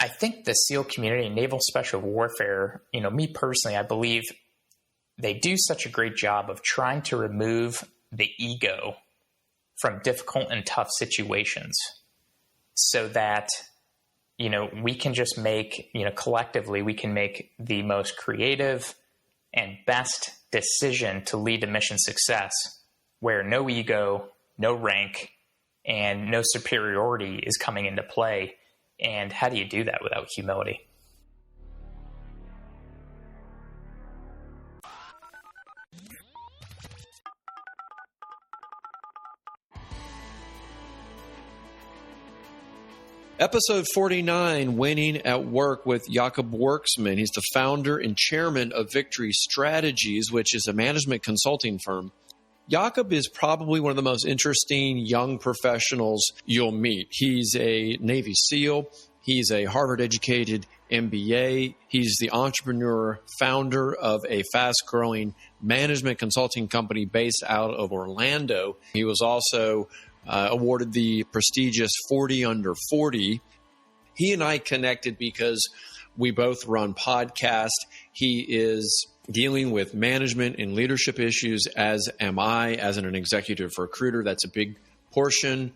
I think the SEAL community, naval special warfare, me personally, I believe they do such a great job of trying to remove the ego from difficult and tough situations so that, we can just make, collectively, we can make the most creative and best decision to lead to mission success, where no ego, no rank, and no superiority is coming into play. And how do you do that without humility? Episode 49, Winning at Work with Jakob Werksman. He's the founder and chairman of Victory Strategies, which is a management consulting firm. Jakob is probably one of the most interesting young professionals you'll meet. He's a Navy SEAL. He's a Harvard-educated MBA. He's the entrepreneur, founder of a fast-growing management consulting company based out of Orlando. He was also awarded the prestigious 40 Under 40. He and I connected because we both run podcasts. He is dealing with management and leadership issues, as am I, as an executive recruiter. That's a big portion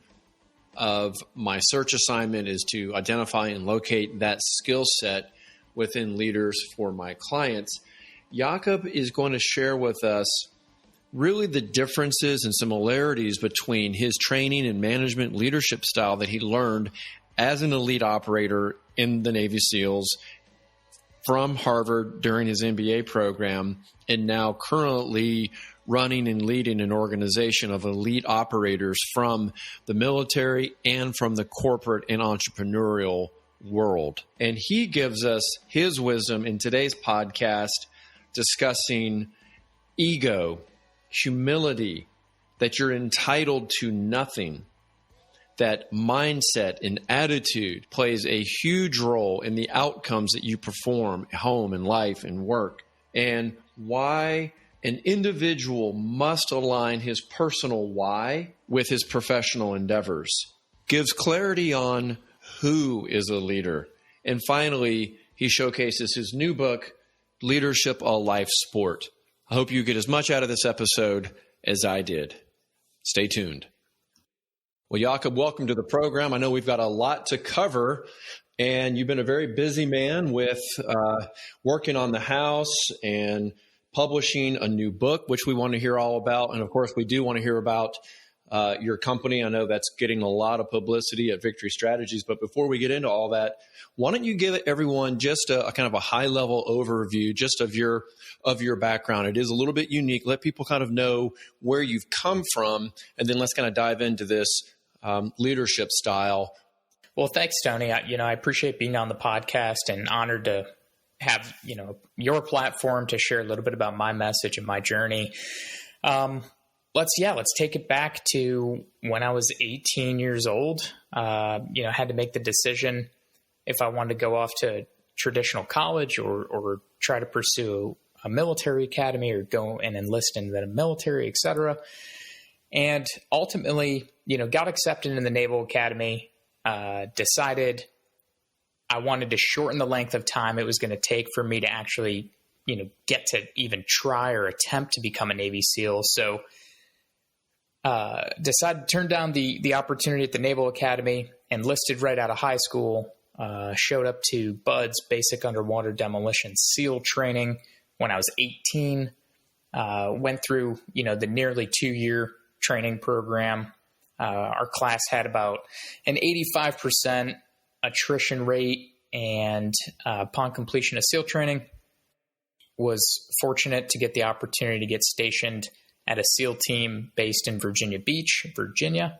of my search assignment, is to identify and locate that skill set within leaders for my clients. Jakob is going to share with us really the differences and similarities between his training and management leadership style that he learned as an elite operator in the Navy SEALs from Harvard during his MBA program, and now currently running and leading an organization of elite operators from the military and from the corporate and entrepreneurial world. And he gives us his wisdom in today's podcast discussing ego, humility, that you're entitled to nothing, that mindset and attitude plays a huge role in the outcomes that you perform at home and life and work, and why an individual must align his personal why with his professional endeavors. Gives clarity on who is a leader. And finally, he showcases his new book, Leadership, a Life Sport. I hope you get as much out of this episode as I did. Stay tuned. Well, Jakob, welcome to the program. I know we've got a lot to cover, and you've been a very busy man with working on the house and publishing a new book, which we want to hear all about. And of course, we do want to hear about your company. I know that's getting a lot of publicity at Victory Strategies. But before we get into all that, why don't you give everyone just a kind of a high-level overview just of your background? It is a little bit unique. Let people kind of know where you've come from, and then let's kind of dive into this leadership style. Well, thanks, Tony. I appreciate being on the podcast and honored to have, your platform to share a little bit about my message and my journey. Let's take it back to when I was 18 years old. Had to make the decision if I wanted to go off to traditional college or try to pursue a military academy or go and enlist in the military, et cetera. And ultimately, got accepted in the Naval Academy, decided I wanted to shorten the length of time it was going to take for me to actually, get to even try or attempt to become a Navy SEAL. So decided to turn down the opportunity at the Naval Academy, enlisted right out of high school, showed up to BUDS, Basic Underwater Demolition SEAL training when I was 18, went through, the nearly 2-year training program. Our class had about an 85% attrition rate, and upon completion of SEAL training, was fortunate to get the opportunity to get stationed at a SEAL team based in Virginia Beach, Virginia.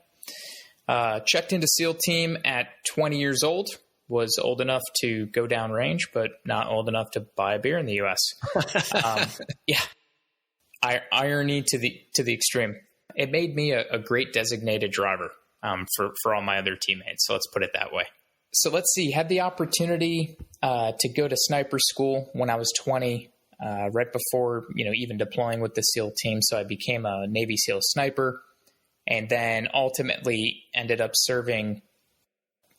Checked into SEAL team at 20 years old, was old enough to go downrange, but not old enough to buy a beer in the U.S. Irony to the extreme. It made me a great designated driver for all my other teammates. So let's put it that way. So let's see. Had the opportunity to go to sniper school when I was 20, right before even deploying with the SEAL team. So I became a Navy SEAL sniper, and then ultimately ended up serving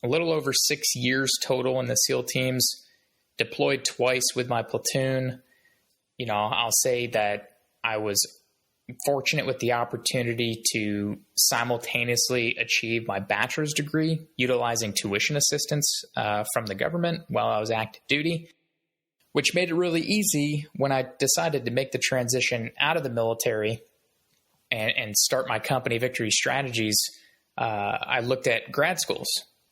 a little over 6 years total in the SEAL teams, deployed twice with my platoon. I'll say that I was fortunate with the opportunity to simultaneously achieve my bachelor's degree utilizing tuition assistance from the government while I was active duty, which made it really easy when I decided to make the transition out of the military and start my company, Victory Strategies. I looked at grad schools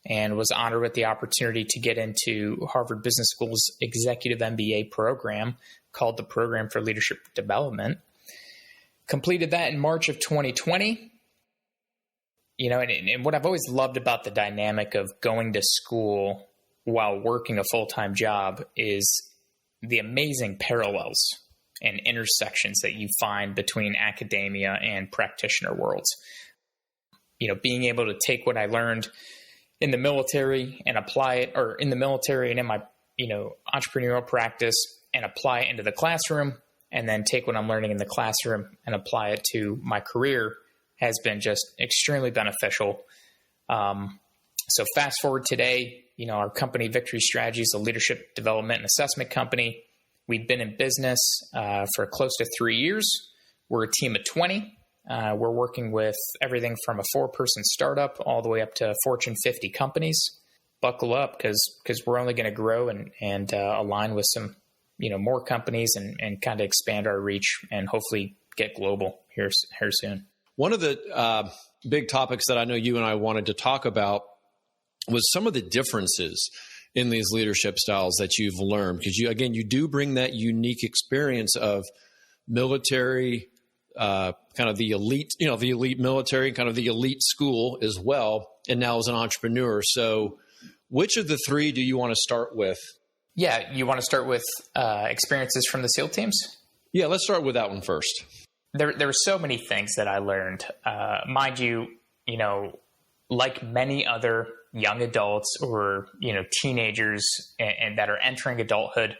and was honored with the opportunity to get into Harvard Business School's executive MBA program called the Program for Leadership Development. Completed that in March of 2020. And what I've always loved about the dynamic of going to school while working a full-time job is the amazing parallels and intersections that you find between academia and practitioner worlds. Being able to take what I learned in the military and apply it, or in the military and in my, entrepreneurial practice, and apply it into the classroom, and then take what I'm learning in the classroom and apply it to my career has been just extremely beneficial. So fast forward today, our company Victory Strategies, a leadership development and assessment company. We've been in business for close to 3 years. We're a team of 20. We're working with everything from a 4-person startup all the way up to Fortune 50 companies. Buckle up because we're only going to grow and align with some more companies and kind of expand our reach and hopefully get global here soon. One of the big topics that I know you and I wanted to talk about was some of the differences in these leadership styles that you've learned, because you do bring that unique experience of military, kind of the elite, the elite military, kind of the elite school as well, and now as an entrepreneur. So which of the three do you want to start with? Yeah, you want to start with experiences from the SEAL teams? Yeah, let's start with that one first. There were so many things that I learned. Mind you, like many other young adults or, teenagers and that are entering adulthood,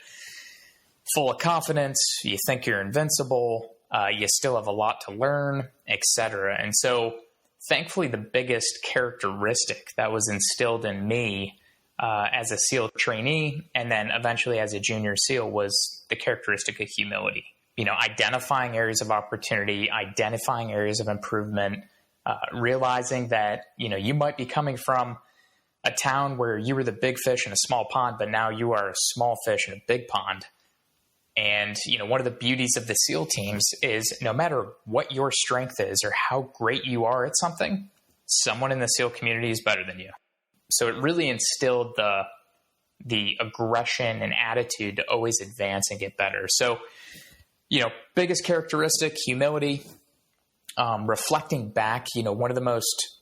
full of confidence, you think you're invincible, you still have a lot to learn, etc. And so thankfully, the biggest characteristic that was instilled in me as a SEAL trainee and then eventually as a junior SEAL was the characteristic of humility. Identifying areas of opportunity, identifying areas of improvement, realizing that, you might be coming from a town where you were the big fish in a small pond, but now you are a small fish in a big pond. And, one of the beauties of the SEAL teams is no matter what your strength is or how great you are at something, someone in the SEAL community is better than you. So it really instilled the aggression and attitude to always advance and get better. So, biggest characteristic, humility. Reflecting back, one of the most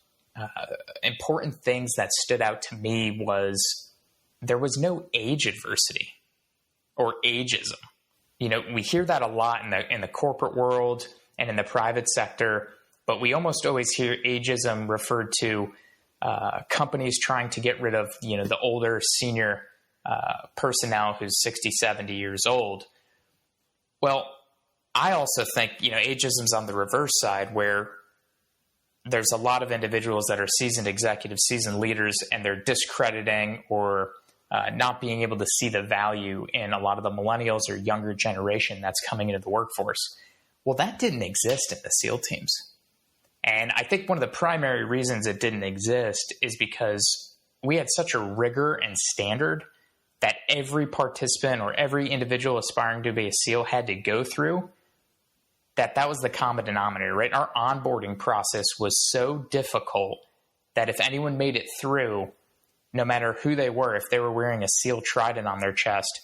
important things that stood out to me was there was no age adversity or ageism. We hear that a lot in the corporate world and in the private sector, but we almost always hear ageism referred to companies trying to get rid of, the older senior personnel who's 60, 70 years old. Well, I also think, ageism's on the reverse side where there's a lot of individuals that are seasoned executives, seasoned leaders, and they're discrediting or not being able to see the value in a lot of the millennials or younger generation that's coming into the workforce. Well, that didn't exist in the SEAL teams. And I think one of the primary reasons it didn't exist is because we had such a rigor and standard that every participant or every individual aspiring to be a SEAL had to go through, that was the common denominator, right? Our onboarding process was so difficult that if anyone made it through, no matter who they were, if they were wearing a SEAL trident on their chest,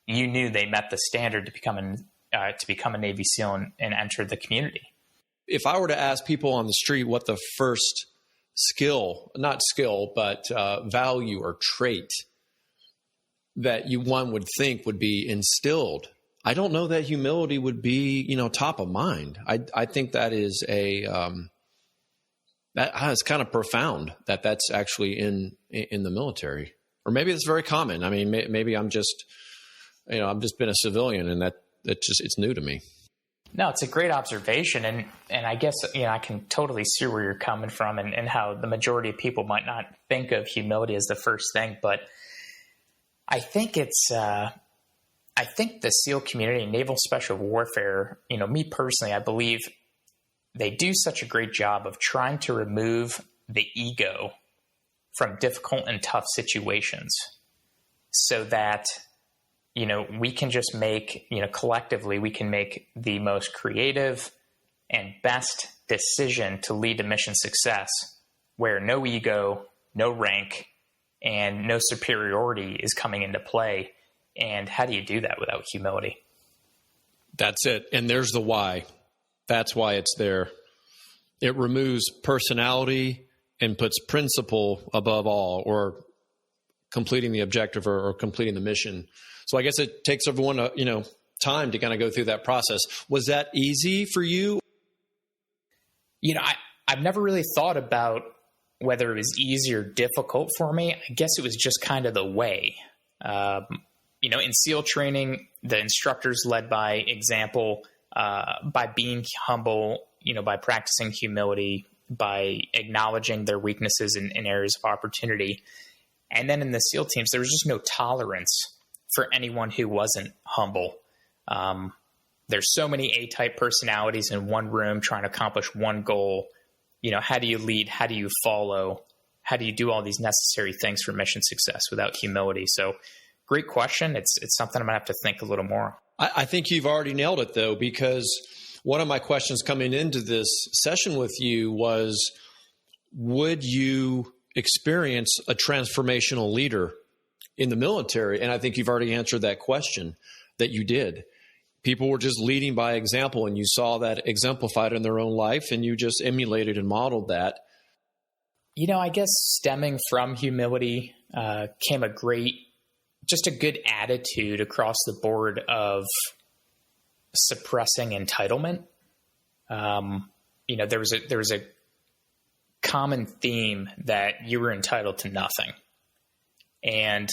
you knew they met the standard to become a Navy SEAL and enter the community. If I were to ask people on the street what the first value or trait that one would think would be instilled, I don't know that humility would be, top of mind. I think that is that's kind of profound that's actually in the military, or maybe it's very common. I mean, maybe I'm just, I've just been a civilian and it's new to me. No, it's a great observation. And I guess, I can totally see where you're coming from and how the majority of people might not think of humility as the first thing. But I think I think the SEAL community, Naval Special Warfare, me personally, I believe they do such a great job of trying to remove the ego from difficult and tough situations so that we can just make, collectively, we can make the most creative and best decision to lead to mission success where no ego, no rank, and no superiority is coming into play. And how do you do that without humility? That's it. And there's the why. That's why it's there. It removes personality and puts principle above all, or completing the objective or completing the mission. So I guess it takes everyone, time to kind of go through that process. Was that easy for you? I've never really thought about whether it was easy or difficult for me. I guess it was just kind of the way. In SEAL training, the instructors led by example, by being humble, by practicing humility, by acknowledging their weaknesses in areas of opportunity. And then in the SEAL teams, there was just no tolerance for anyone who wasn't humble. There's so many A-type personalities in one room trying to accomplish one goal. How do you lead? How do you follow? How do you do all these necessary things for mission success without humility? So great question. It's something I'm going to have to think a little more. I think you've already nailed it, though, because one of my questions coming into this session with you was, would you experience a transformational leader in the military? And I think you've already answered that question, that you did. People were just leading by example, and you saw that exemplified in their own life, and you just emulated and modeled that. I guess stemming from humility came just a good attitude across the board of suppressing entitlement. There was a common theme that you were entitled to nothing. And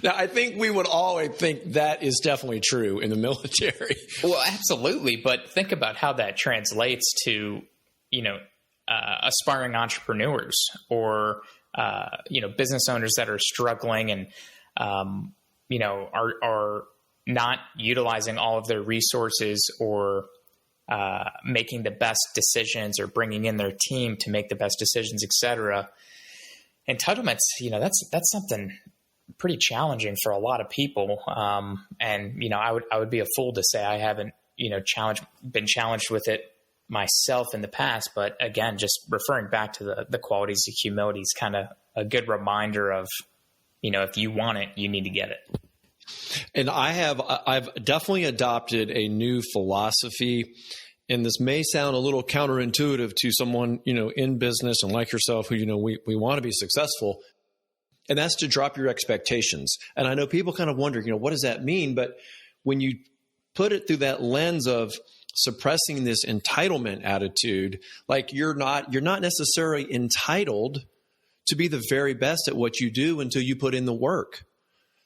now I think we would always think that is definitely true in the military. Well, absolutely. But think about how that translates to, aspiring entrepreneurs or, business owners that are struggling and, are not utilizing all of their resources or making the best decisions or bringing in their team to make the best decisions, et cetera. Entitlements, that's something pretty challenging for a lot of people. And I would be a fool to say I haven't, been challenged with it myself in the past. But again, just referring back to the qualities of humility is kind of a good reminder of, if you want it, you need to get it. And I've definitely adopted a new philosophy, and this may sound a little counterintuitive to someone, in business and like yourself, who, we want to be successful. And that's to drop your expectations. And I know people kind of wonder, what does that mean? But when you put it through that lens of suppressing this entitlement attitude, like you're not necessarily entitled to be the very best at what you do until you put in the work.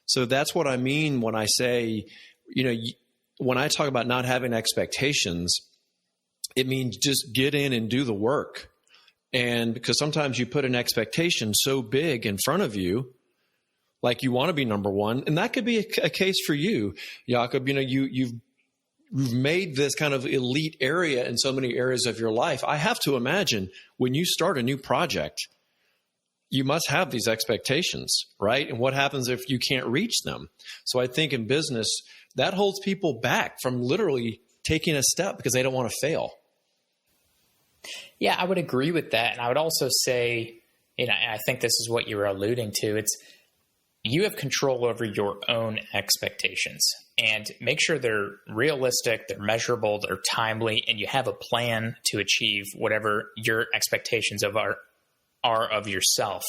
So that's what I mean when I say, when I talk about not having expectations, it means just get in and do the work. And because sometimes you put an expectation so big in front of you, like you want to be number one, and that could be a case for you, Jakob. You've made this kind of elite area in so many areas of your life. I have to imagine when you start a new project, you must have these expectations, right? And what happens if you can't reach them? So I think in business, that holds people back from literally taking a step because they don't want to fail. Yeah, I would agree with that. And I would also say, I think this is what you were alluding to. It's you have control over your own expectations, and make sure they're realistic, they're measurable, they're timely, and you have a plan to achieve whatever your expectations are of yourself.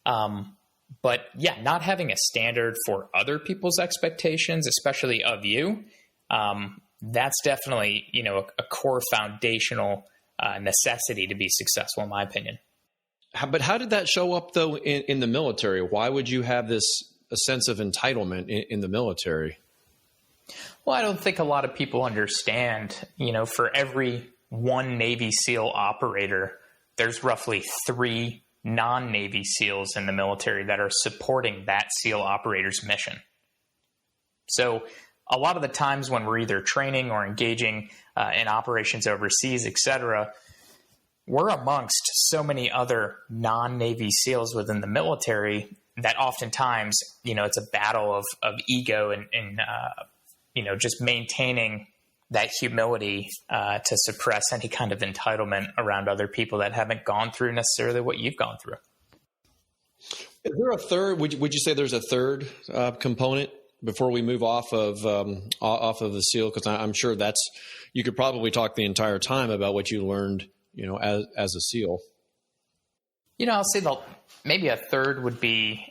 But yeah, not having a standard for other people's expectations, especially of you, that's definitely, a core foundational necessity to be successful, in my opinion. But how did that show up, though, in the military? Why would you have a sense of entitlement in the military? Well, I don't think a lot of people understand, for every one Navy SEAL operator, there's roughly 3 non-Navy SEALs in the military that are supporting that SEAL operator's mission. So a lot of the times when we're either training or engaging in operations overseas, et cetera, we're amongst so many other non-Navy SEALs within the military that oftentimes, it's a battle of ego and just maintaining that humility to suppress any kind of entitlement around other people that haven't gone through necessarily what you've gone through. Is there a third? Would you say there's a third component before we move off of the SEAL? Because I'm sure you could probably talk the entire time about what you learned, as a SEAL. I'll say maybe a third would be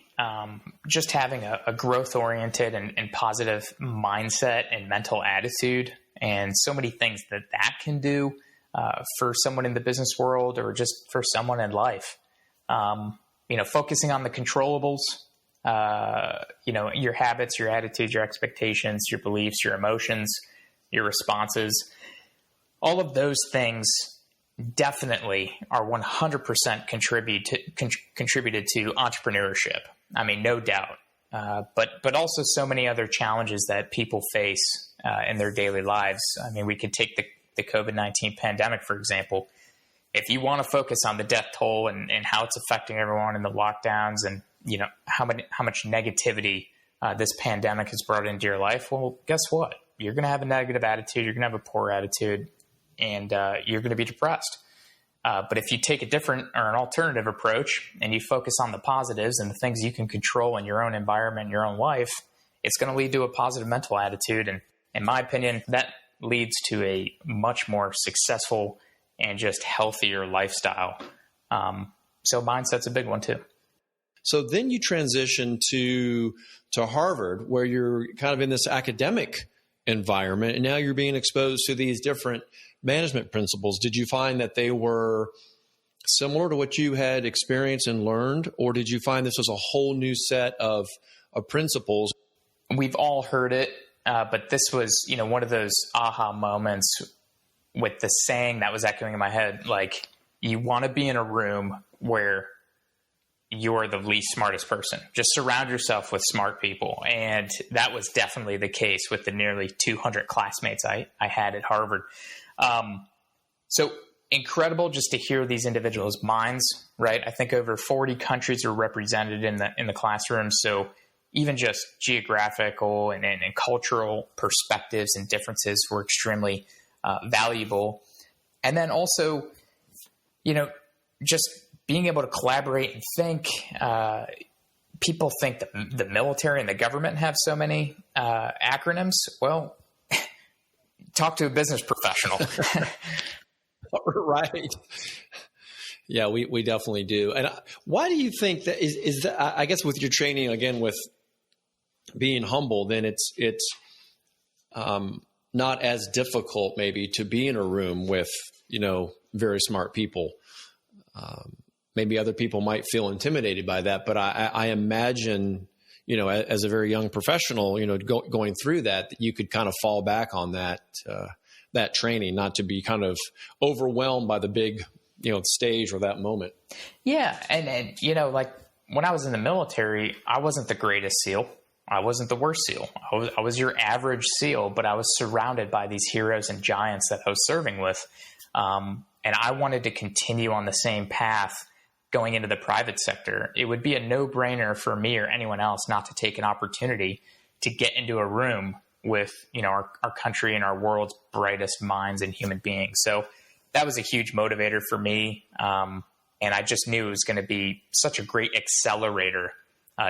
just having a growth-oriented and positive mindset and mental attitude, and so many things that can do for someone in the business world or just for someone in life. Focusing on the controllables, your habits, your attitudes, your expectations, your beliefs, your emotions, your responses, all of those things definitely are 100% contributed to entrepreneurship. I mean, no doubt. But also so many other challenges that people face in their daily lives. I mean, we could take the COVID-19 pandemic, for example. If you want to focus on the death toll and how it's affecting everyone in the lockdowns and, how much negativity this pandemic has brought into your life, well, guess what? You're going to have a negative attitude. You're going to have a poor attitude, and you're going to be depressed. But if you take a different or an alternative approach and you focus on the positives and the things you can control in your own environment, your own life, it's going to lead to a positive mental attitude. And in my opinion, that leads to a much more successful and just healthier lifestyle. So mindset's a big one too. So then you transition to Harvard, where you're kind of in this academic environment, and now you're being exposed to these different management principles. Did you find that they were similar to what you had experienced and learned, or did you find this was a whole new set of principles? We've all heard it, but this was, one of those aha moments with the saying that was echoing in my head, like, you want to be in a room where you're the least smartest person. Just surround yourself with smart people. And that was definitely the case with the nearly 200 classmates I had at Harvard. So incredible just to hear these individuals' minds, right? I think over 40 countries are represented in the classroom. So even just geographical and cultural perspectives and differences were extremely valuable. And then also, just being able to collaborate and think. People think that the military and the government have so many acronyms. Well, talk to a business professional. Right. Yeah, we definitely do. And why do you think that is that, I guess with your training, again, with being humble, then it's not as difficult maybe to be in a room with, very smart people. Maybe other people might feel intimidated by that, but I imagine, as a very young professional, going through that you could kind of fall back on that training, not to be kind of overwhelmed by the big, stage or that moment. Yeah. And like when I was in the military, I wasn't the greatest SEAL. I wasn't the worst SEAL. I was your average SEAL, but I was surrounded by these heroes and giants that I was serving with. And I wanted to continue on the same path going into the private sector. It would be a no-brainer for me or anyone else not to take an opportunity to get into a room with, our country and our world's brightest minds and human beings. So that was a huge motivator for me. And I just knew it was going to be such a great accelerator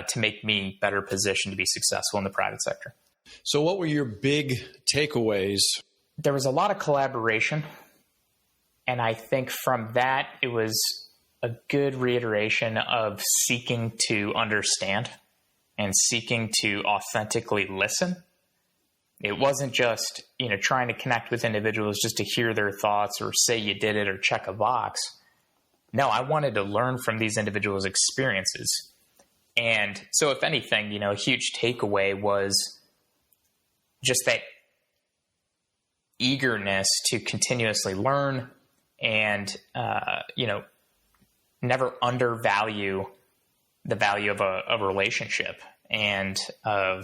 to make me better positioned to be successful in the private sector. So what were your big takeaways? There was a lot of collaboration. And I think from that, it was a good reiteration of seeking to understand and seeking to authentically listen. It wasn't just, trying to connect with individuals just to hear their thoughts or say you did it or check a box. No, I wanted to learn from these individuals' experiences. And so if anything, a huge takeaway was just that eagerness to continuously learn and, never undervalue the value of a relationship and of,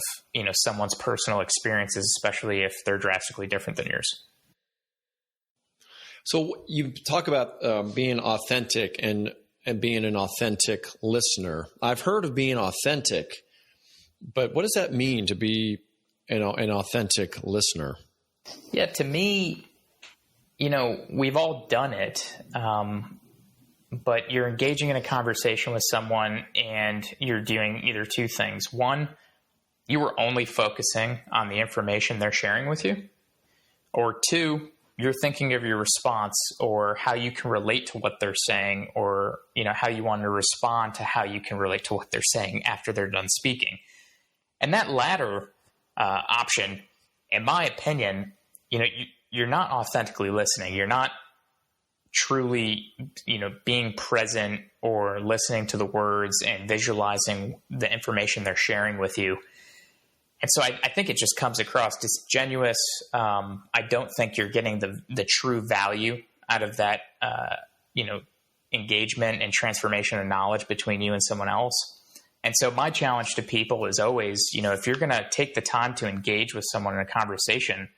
someone's personal experiences, especially if they're drastically different than yours. So you talk about being authentic and being an authentic listener. I've heard of being authentic, but what does that mean to be an authentic listener? Yeah, to me, we've all done it. But you're engaging in a conversation with someone and you're doing either two things. One, you were only focusing on the information they're sharing with you. Or two, you're thinking of your response or how you can relate to what they're saying, or, how you want to respond to how you can relate to what they're saying after they're done speaking. And that latter option, in my opinion, you're not authentically listening. You're not truly, being present or listening to the words and visualizing the information they're sharing with you. And so I think it just comes across disingenuous. I don't think you're getting the true value out of that, engagement and transformation of knowledge between you and someone else. And so my challenge to people is always, if you're going to take the time to engage with someone in a conversation,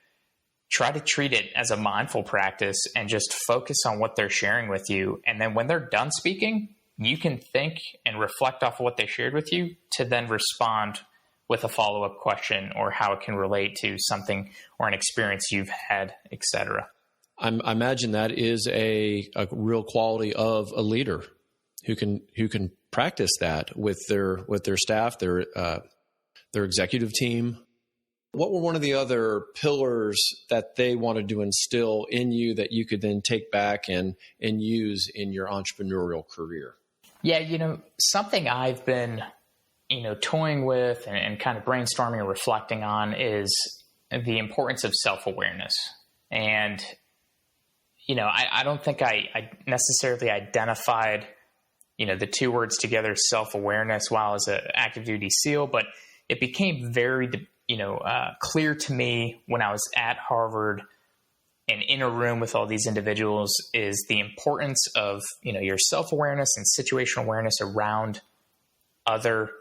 try to treat it as a mindful practice and just focus on what they're sharing with you. And then when they're done speaking, you can think and reflect off of what they shared with you to then respond with a follow-up question or how it can relate to something or an experience you've had, et cetera. I imagine that is a real quality of a leader who can practice that with their staff, their executive team. What were one of the other pillars that they wanted to instill in you that you could then take back and use in your entrepreneurial career? Yeah, something I've been, toying with and kind of brainstorming and reflecting on is the importance of self-awareness. And, I don't think I necessarily identified, the two words together, self-awareness, while as an active duty SEAL, but it became very clear to me when I was at Harvard and in a room with all these individuals is the importance of, your self-awareness and situational awareness around other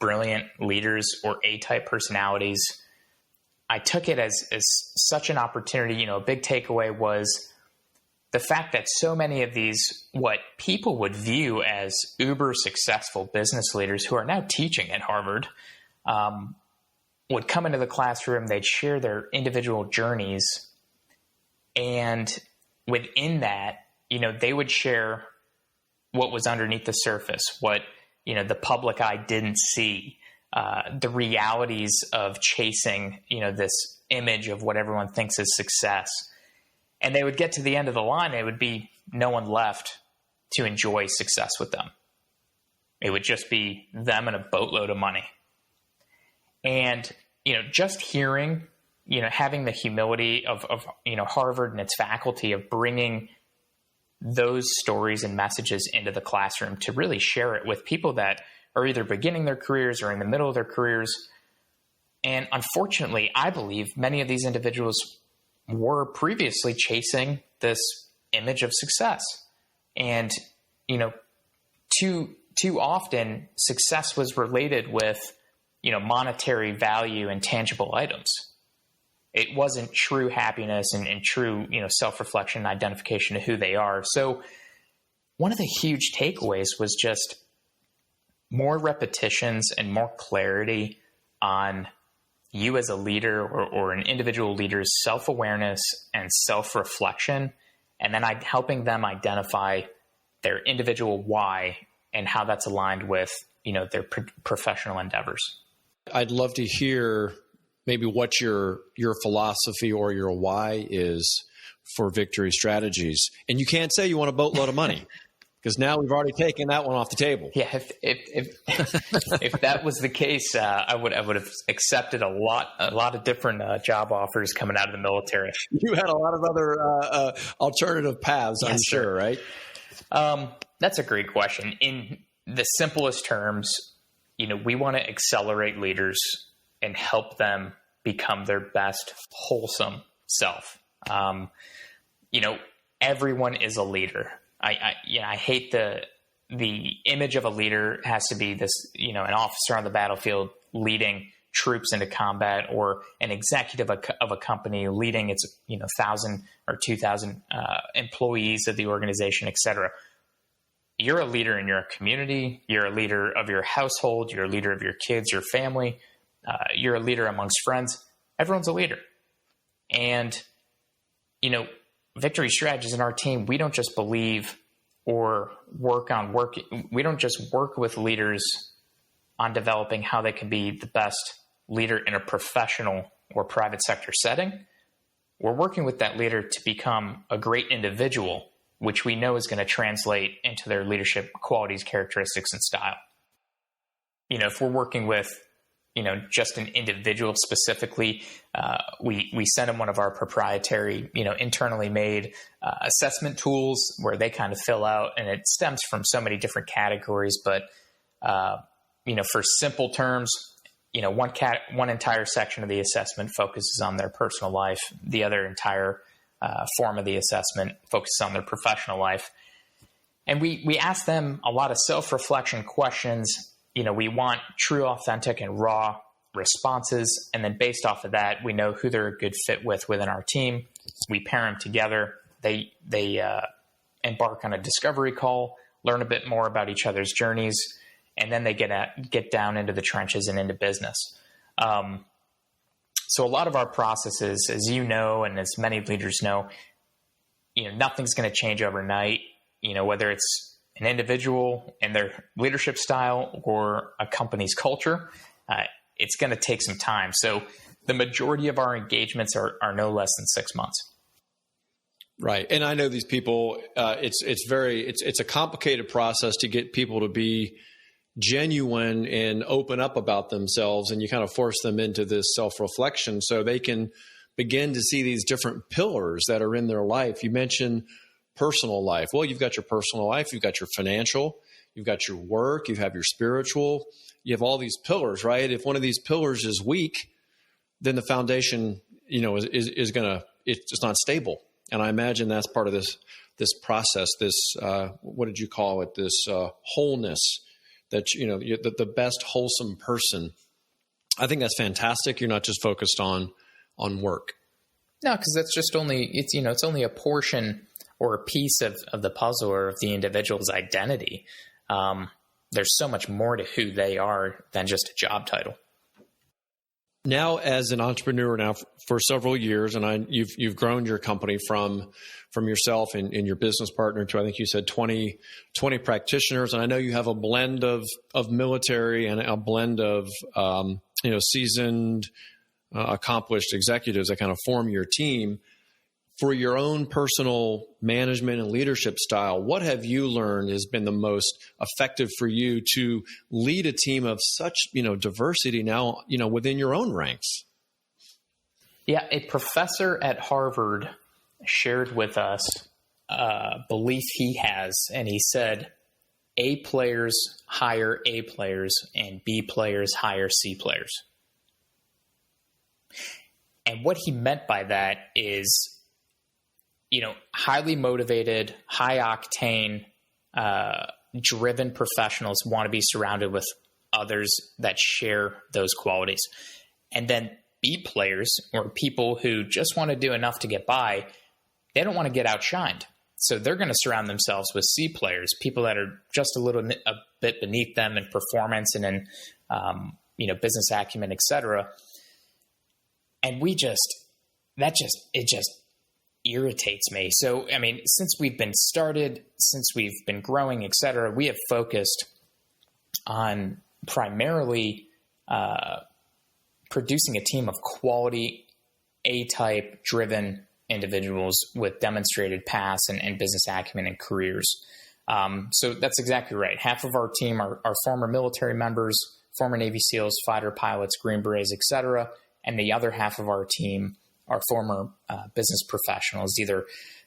brilliant leaders or A-type personalities. I took it as such an opportunity. A big takeaway was the fact that so many of these, what people would view as uber successful business leaders who are now teaching at Harvard, would come into the classroom, they'd share their individual journeys. And within that, they would share what was underneath the surface, what, the public eye didn't see, the realities of chasing, this image of what everyone thinks is success. And they would get to the end of the line. There would be no one left to enjoy success with them. It would just be them and a boatload of money. And, just hearing, having the humility of Harvard and its faculty of bringing those stories and messages into the classroom to really share it with people that are either beginning their careers or in the middle of their careers. And unfortunately, I believe many of these individuals were previously chasing this image of success. And, too often success was related with, monetary value and tangible items. It wasn't true happiness and true, self-reflection and identification of who they are. So one of the huge takeaways was just more repetitions and more clarity on you as a leader or an individual leader's self-awareness and self-reflection, and then helping them identify their individual why and how that's aligned with, their professional endeavors. I'd love to hear maybe what your philosophy or your why is for Victory Strategies. And you can't say you want a boatload of money because now we've already taken that one off the table. Yeah, if that was the case, I would have accepted a lot of different job offers coming out of the military. You had a lot of other alternative paths, yes, I'm sure, right? That's a great question. In the simplest terms, we want to accelerate leaders and help them become their best wholesome self. Everyone is a leader. I hate the image of a leader has to be this, an officer on the battlefield leading troops into combat, or an executive of a company leading its 1,000 or 2,000 employees of the organization, et cetera. You're a leader in your community. You're a leader of your household. You're a leader of your kids, your family. You're a leader amongst friends. Everyone's a leader. And, Victory Strategies in our team, we don't just believe or we don't just work with leaders on developing how they can be the best leader in a professional or private sector setting. We're working with that leader to become a great individual, which we know is going to translate into their leadership qualities, characteristics, and style. If we're working with, just an individual specifically, we send them one of our proprietary, internally made assessment tools where they kind of fill out, and it stems from so many different categories. But, for simple terms, one entire section of the assessment focuses on their personal life. The other entire form of the assessment focuses on their professional life. And we ask them a lot of self-reflection questions. We want true, authentic, and raw responses. And then based off of that, we know who they're a good fit within our team. We pair them together. They embark on a discovery call, learn a bit more about each other's journeys, and then they get down into the trenches and into business. So a lot of our processes, as you know, and as many leaders know, nothing's going to change overnight. Whether it's an individual and their leadership style or a company's culture, it's going to take some time. So the majority of our engagements are no less than 6 months. Right. And I know these people, it's a complicated process to get people to be genuine and open up about themselves. And you kind of force them into this self-reflection so they can begin to see these different pillars that are in their life. You mentioned personal life. Well, you've got your personal life, you've got your financial, you've got your work, you have your spiritual, you have all these pillars, right? If one of these pillars is weak, then the foundation, it's not stable. And I imagine that's part of this process, this, what did you call it? This wholeness, that, the best wholesome person. I think that's fantastic. You're not just focused on work. No, because that's just it's only a portion or a piece of the puzzle or of the individual's identity. There's so much more to who they are than just a job title. Now, as an entrepreneur now for several years, and you've grown your company from yourself and your business partner to, I think you said 20 practitioners. And I know you have a blend of military and a blend of, seasoned, accomplished executives that kind of form your team. For your own personal management and leadership style, what have you learned has been the most effective for you to lead a team of such, diversity now, within your own ranks? Yeah, a professor at Harvard shared with us a belief he has, and he said, A players hire A players and B players hire C players. And what he meant by that is, highly motivated, high octane, driven professionals want to be surrounded with others that share those qualities. And then B players, or people who just want to do enough to get by, they don't want to get outshined. So they're going to surround themselves with C players, people that are just a bit beneath them in performance and in, business acumen, et cetera. And it just irritates me. So, since we've been growing, et cetera, we have focused on primarily producing a team of quality A-type driven individuals with demonstrated paths and business acumen and careers. So that's exactly right. Half of our team are former military members, former Navy SEALs, fighter pilots, Green Berets, et cetera. And the other half of our team are former business professionals, either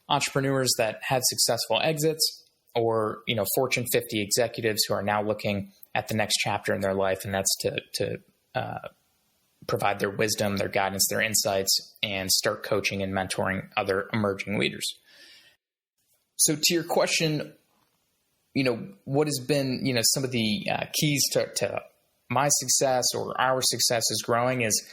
entrepreneurs that had successful exits or, Fortune 50 executives who are now looking at the next chapter in their life. And that's to provide their wisdom, their guidance, their insights, and start coaching and mentoring other emerging leaders. So to your question, what has been, some of the keys to my success or our success is growing is,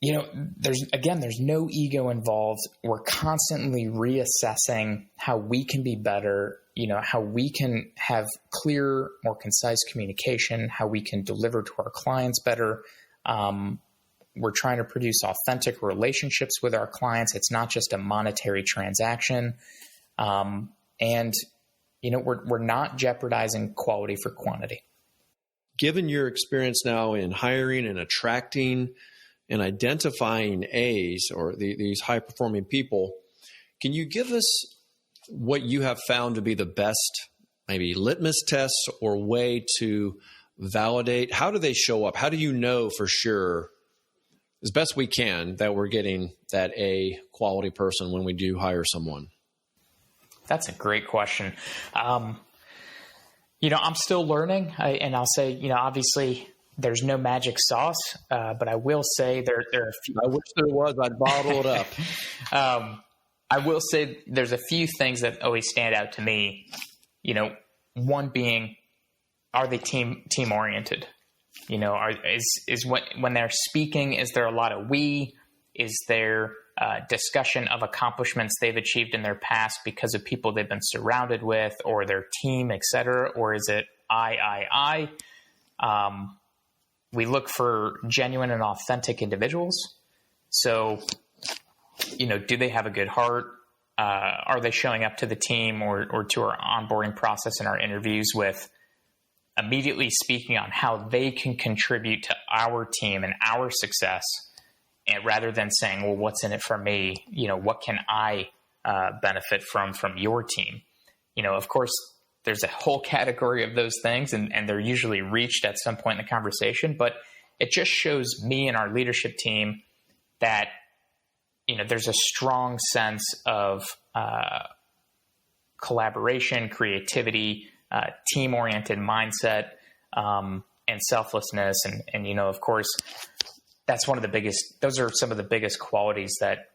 there's no ego involved. We're constantly reassessing how we can be better, how we can have clear, more concise communication, how we can deliver to our clients better. We're trying to produce authentic relationships with our clients. It's not just a monetary transaction. And we're not jeopardizing quality for quantity. Given your experience now in hiring and attracting and identifying A's or these high-performing people, can you give us what you have found to be the best, maybe litmus tests or way to validate? How do they show up? How do you know for sure, as best we can, that we're getting that A quality person when we do hire someone? That's a great question. I'm still learning, and I'll say, obviously there's no magic sauce, but I will say there are a few. I wish there was. I'd bottle it up. I will say there's a few things that always stand out to me. One being, are they team oriented? Is when they're speaking, is there a lot of we? Is there discussion of accomplishments they've achieved in their past because of people they've been surrounded with or their team, et cetera? Or is it I? We look for genuine and authentic individuals. So, do they have a good heart? Are they showing up to the team or to our onboarding process and our interviews with immediately speaking on how they can contribute to our team and our success? And rather than saying, well, what's in it for me? What can I benefit from your team? Of course, there's a whole category of those things, and they're usually reached at some point in the conversation. But it just shows me and our leadership team that, there's a strong sense of collaboration, creativity, team-oriented mindset, and selflessness. And of course, that's those are some of the biggest qualities that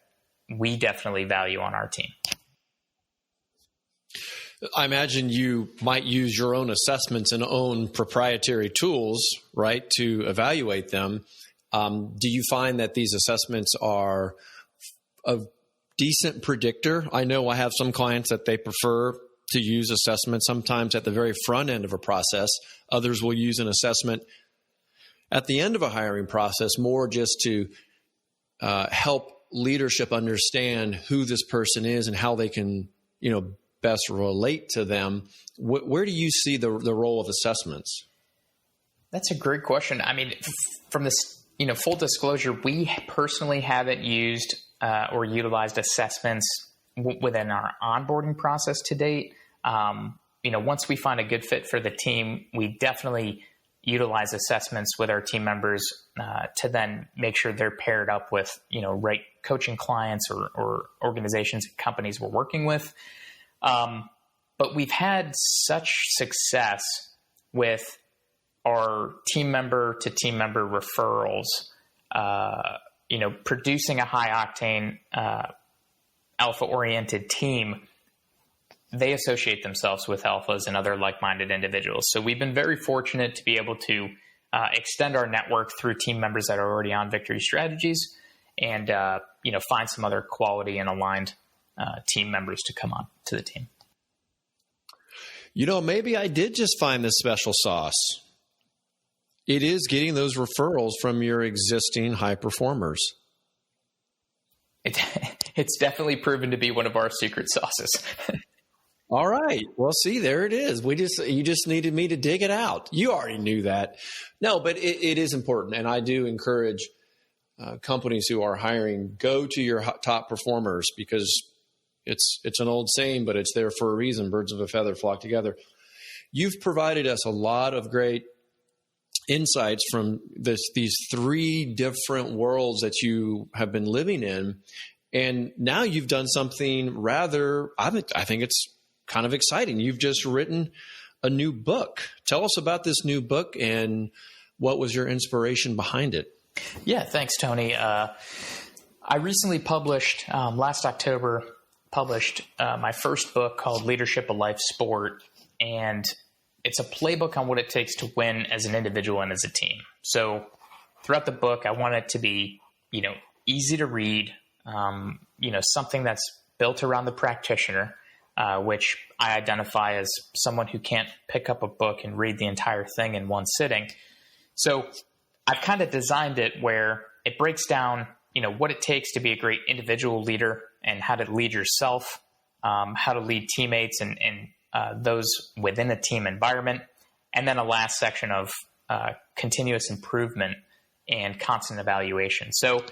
we definitely value on our team. I imagine you might use your own assessments and own proprietary tools, right, to evaluate them. Do you find that these assessments are a decent predictor? I know I have some clients that they prefer to use assessments sometimes at the very front end of a process. Others will use an assessment at the end of a hiring process, more just to help leadership understand who this person is and how they can, best relate to them. Where do you see the role of assessments? That's a great question. I mean, from this, full disclosure, we personally haven't used or utilized assessments within our onboarding process to date. Once we find a good fit for the team, we definitely utilize assessments with our team members to then make sure they're paired up with, right coaching clients or organizations and companies we're working with. But we've had such success with our team member to team member referrals, producing a high octane, alpha oriented team. They associate themselves with alphas and other like-minded individuals. So we've been very fortunate to be able to extend our network through team members that are already on Victory Strategies and, find some other quality and aligned team members to come on to the team. Maybe I did just find this special sauce. It is getting those referrals from your existing high performers. It's definitely proven to be one of our secret sauces. All right. Well, see, there it is. You just needed me to dig it out. You already knew that. No, but it is important. And I do encourage companies who are hiring, go to your top performers, because it's an old saying, but it's there for a reason. Birds of a feather flock together. You've provided us a lot of great insights from these three different worlds that you have been living in. And now you've done something rather, I think it's kind of exciting. You've just written a new book. Tell us about this new book and what was your inspiration behind it? Yeah, thanks, Tony. I recently published, last October, my first book called Leadership, a Life Sport. And it's a playbook on what it takes to win as an individual and as a team. So throughout the book, I want it to be, easy to read, something that's built around the practitioner, which I identify as someone who can't pick up a book and read the entire thing in one sitting. So I've kind of designed it where it breaks down, what it takes to be a great individual leader and how to lead yourself, how to lead teammates and those within a team environment. And then a last section of continuous improvement and constant evaluation. So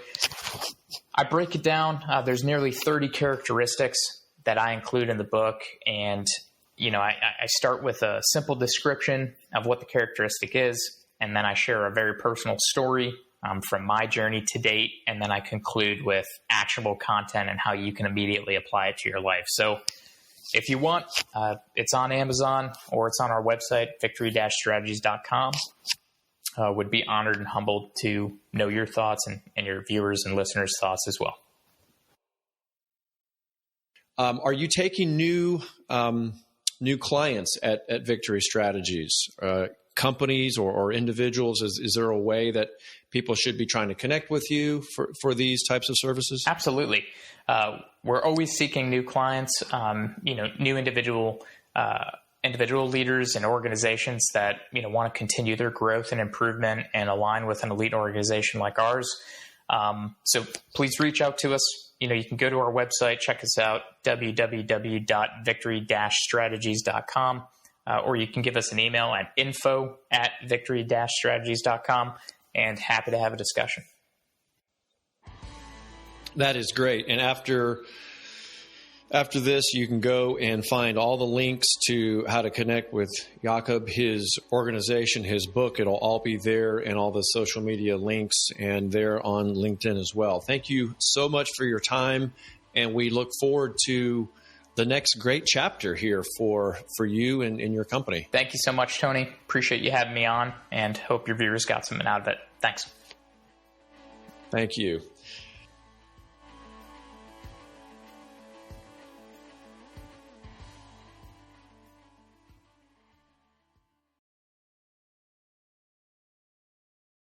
I break it down. There's nearly 30 characteristics that I include in the book. And, I start with a simple description of what the characteristic is. And then I share a very personal story from my journey to date. And then I conclude with actionable content and how you can immediately apply it to your life. So if you want, it's on Amazon or it's on our website, victory-strategies.com. Would be honored and humbled to know your thoughts and your viewers and listeners' thoughts as well. Are you taking new clients at Victory Strategies? Companies or individuals? Is there a way that people should be trying to connect with you for these types of services? Absolutely. We're always seeking new clients, new individual leaders and organizations that, want to continue their growth and improvement and align with an elite organization like ours. So please reach out to us. You can go to our website, check us out, www.victory-strategies.com. Or you can give us an email at info@victory-strategies.com, and happy to have a discussion. That is great. And after this, you can go and find all the links to how to connect with Jakob, his organization, his book. It'll all be there, and all the social media links, and they're on LinkedIn as well. Thank you so much for your time, and we look forward to the next great chapter here for you and in your company. Thank you so much, Tony. Appreciate you having me on, and hope your viewers got something out of it. Thanks. Thank you.